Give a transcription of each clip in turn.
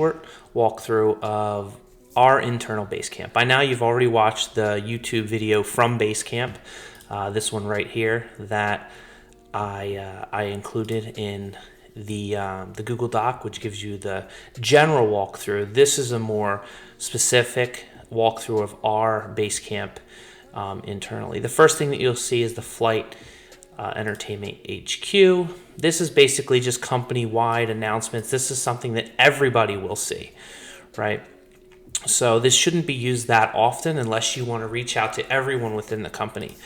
short walkthrough of our internal Basecamp. By now you've already watched the YouTube video from Basecamp, this one right here that I included in the Google Doc, which gives you the general walkthrough. This is a more specific walkthrough of our Basecamp internally. The first thing that you'll see is the Flight Entertainment HQ. This is basically just company-wide announcements. This is something that everybody will see, right? So this shouldn't be used that often unless you want to reach out to everyone within the company.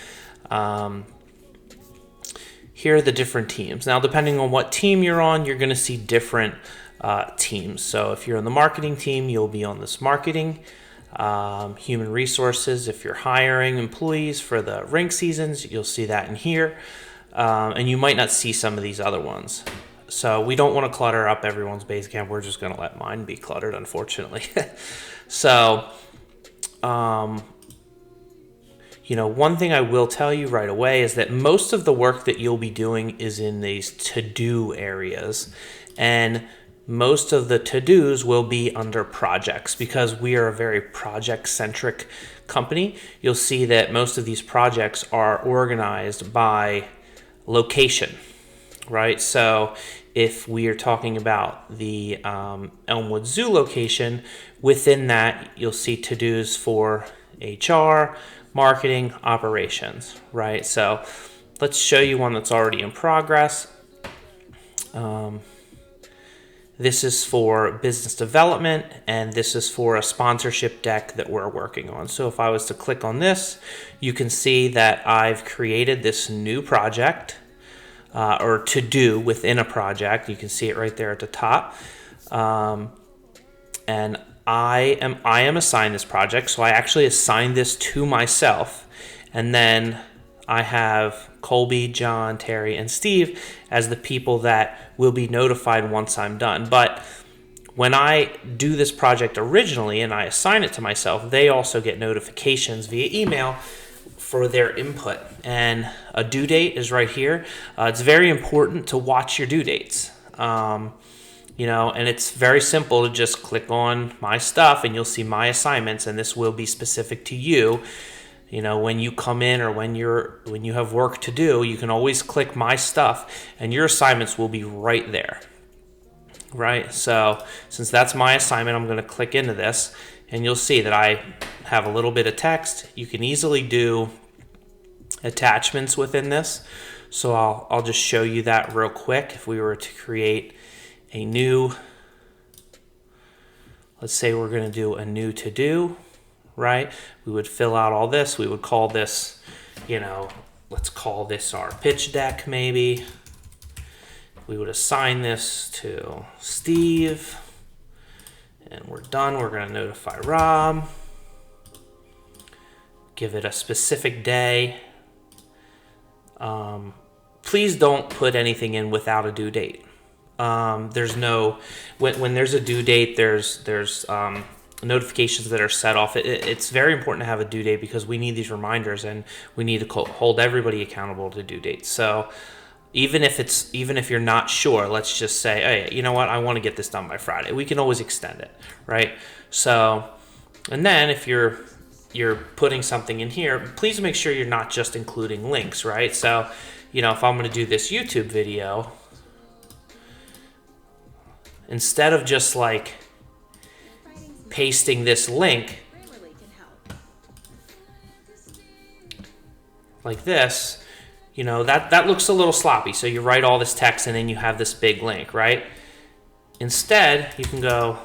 Here are the different teams. Now, depending on what team you're on, you're going to see different teams. So if you're on the marketing team, you'll be on this marketing. Human resources, if you're hiring employees for the rink seasons, you'll see that in here. And you might not see some of these other ones. So we don't want to clutter up everyone's Basecamp. We're just going to let mine be cluttered, unfortunately. So, one thing I will tell you right away is that most of the work that you'll be doing is in these to-do areas. And most of the to-dos will be under projects because we are a very project-centric company. You'll see that most of these projects are organized by location, right? So if we are talking about the Elmwood Zoo location, within that you'll see to-dos for HR, marketing, operations, right? So let's show you one that's already in progress. This is for business development, and this is for a sponsorship deck that we're working on. So if I was to click on this, you can see that I've created this new project, or to do within a project. You can see it right there at the top. And I am assigned this project, so I actually assigned this to myself. And then I have Colby, John, Terry, and Steve as the people that will be notified once I'm done. But when I do this project originally and I assign it to myself, they also get notifications via email for their input. And a due date is right here. It's very important to watch your due dates. And it's very simple to just click on my stuff and you'll see my assignments, and this will be specific to you. When you come in or when you have work to do, you can always click my stuff and your assignments will be right there, right? So since that's my assignment, I'm going to click into this and you'll see that I have a little bit of text. You can easily do attachments within this. So I'll just show you that real quick. If we were to create a new, let's say we're going to do a new to-do, right? We would fill out all this. We would call this, let's call this our pitch deck maybe. We would assign this to Steve. And we're done. We're going to notify Rob. Give it a specific day. Please don't put anything in without a due date. There's no, when there's a due date, there's notifications that are set off. It's very important to have a due date because we need these reminders and we need to hold everybody accountable to due dates. So even if you're not sure, let's just say, hey, you know what, I want to get this done by Friday. We can always extend it, right? So, and then if you're putting something in here, please make sure you're not just including links, right? So, if I'm going to do this YouTube video, instead of just like pasting this link like this, that looks a little sloppy. So you write all this text and then you have this big link, right? Instead, you can go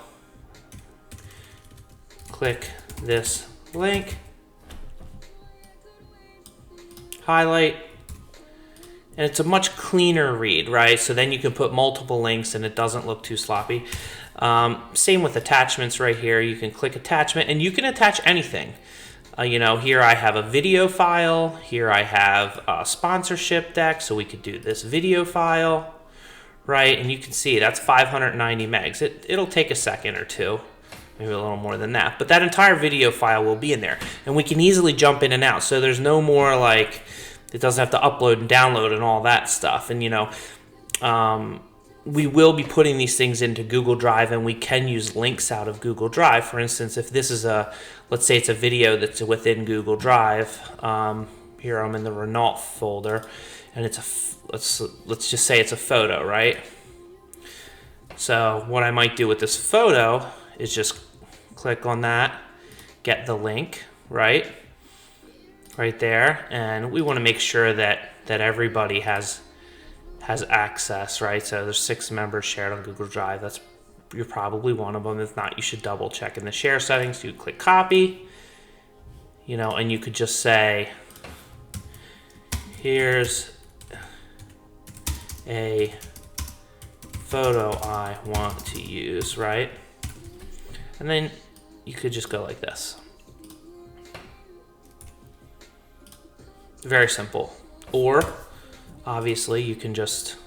click this link, highlight, and it's a much cleaner read, right? So then you can put multiple links and it doesn't look too sloppy. Same with attachments right here. You can click attachment and you can attach anything. Here I have a video file. Here I have a sponsorship deck. So we could do this video file, right? And you can see that's 590 megs. It'll take a second or two, maybe a little more than that. But that entire video file will be in there. And we can easily jump in and out. So there's no more like, it doesn't have to upload and download and all that stuff. And, we will be putting these things into Google Drive, and we can use links out of Google Drive. For instance, if this is let's say it's a video that's within Google Drive. Here I'm in the Renault folder, and let's just say it's a photo, right? So what I might do with this photo is just click on that, get the link, right there, and we want to make sure that everybody has access, right? So there's 6 members shared on Google Drive. You're probably one of them. If not, you should double check in the share settings. You click copy, and you could just say, here's a photo I want to use, right? And then you could just go like this. Very simple. Or obviously you can just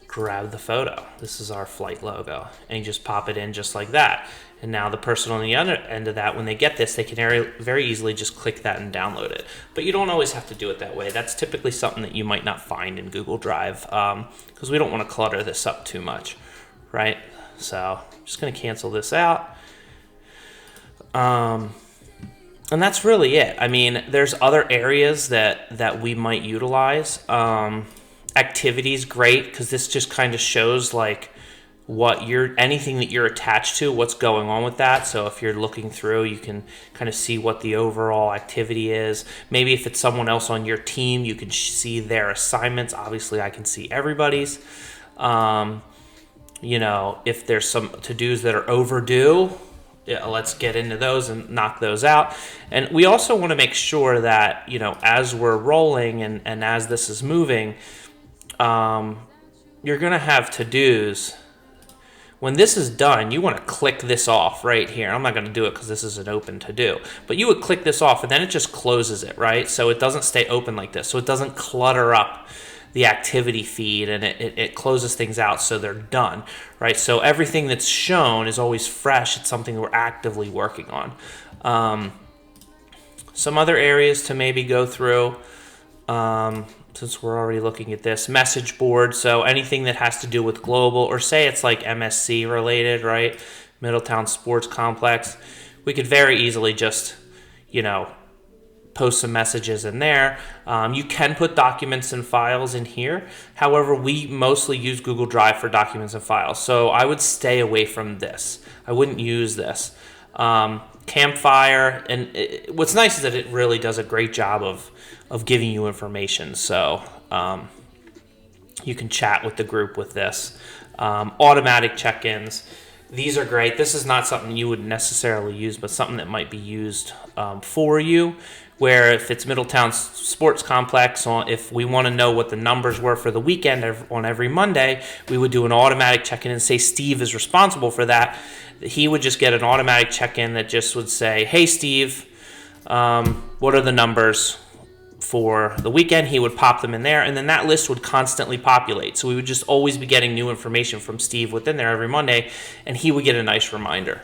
grab the photo. This is our flight logo, and you just pop it in just like that. And now the person on the other end of that, when they get this, they can very easily just click that and download it. But you don't always have to do it that way. That's typically something that you might not find in Google Drive, because we don't want to clutter this up too much, right? So I'm just going to cancel this out. And that's really it. I mean, there's other areas that we might utilize. Activities, great, because this just kind of shows like anything that you're attached to, what's going on with that. So if you're looking through, you can kind of see what the overall activity is. Maybe if it's someone else on your team, you can see their assignments. Obviously, I can see everybody's. If there's some to-dos that are overdue, let's get into those and knock those out. And we also want to make sure that, as we're rolling and as this is moving, you're going to have to-dos. When this is done, you want to click this off right here. I'm not going to do it because this is an open to-do. But you would click this off, and then it just closes it, right? So it doesn't stay open like this. So it doesn't clutter up the activity feed, and it closes things out so they're done, right? So everything that's shown is always fresh. It's something we're actively working on. Some other areas to maybe go through, since we're already looking at this, message board. So anything that has to do with global, or say it's like MSC related, right? Middletown Sports Complex. We could very easily just, post some messages in there. You can put documents and files in here. However, we mostly use Google Drive for documents and files. So I would stay away from this. I wouldn't use this. Campfire, and what's nice is that it really does a great job of giving you information. So you can chat with the group with this. Automatic check-ins. These are great. This is not something you would necessarily use, but something that might be used for you, where if it's Middletown Sports Complex, if we want to know what the numbers were for the weekend on every Monday, we would do an automatic check-in and say Steve is responsible for that. He would just get an automatic check-in that just would say, hey, Steve, what are the numbers for the weekend? He would pop them in there, and then that list would constantly populate. So we would just always be getting new information from Steve within there every Monday, and he would get a nice reminder.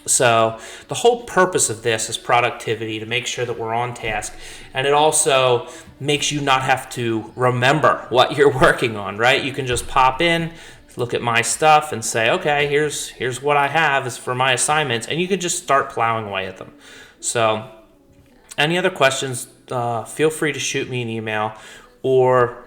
So the whole purpose of this is productivity, to make sure that we're on task, and it also makes you not have to remember what you're working on, right? You can just pop in, look at my stuff, and say, okay, here's what I have is for my assignments, and you can just start plowing away at them. So any other questions, feel free to shoot me an email, or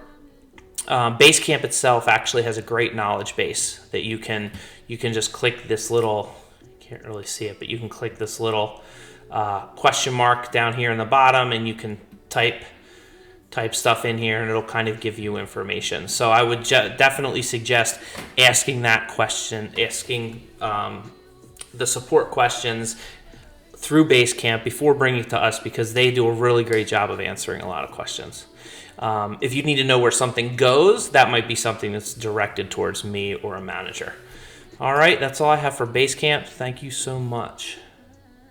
Basecamp itself actually has a great knowledge base that you can just click this little, can't really see it, but you can click this little question mark down here in the bottom, and you can type stuff in here, and it'll kind of give you information. So I would definitely suggest asking that question, asking the support questions through Basecamp before bringing it to us, because they do a really great job of answering a lot of questions. If you need to know where something goes, that might be something that's directed towards me or a manager. All right, that's all I have for Basecamp. Thank you so much.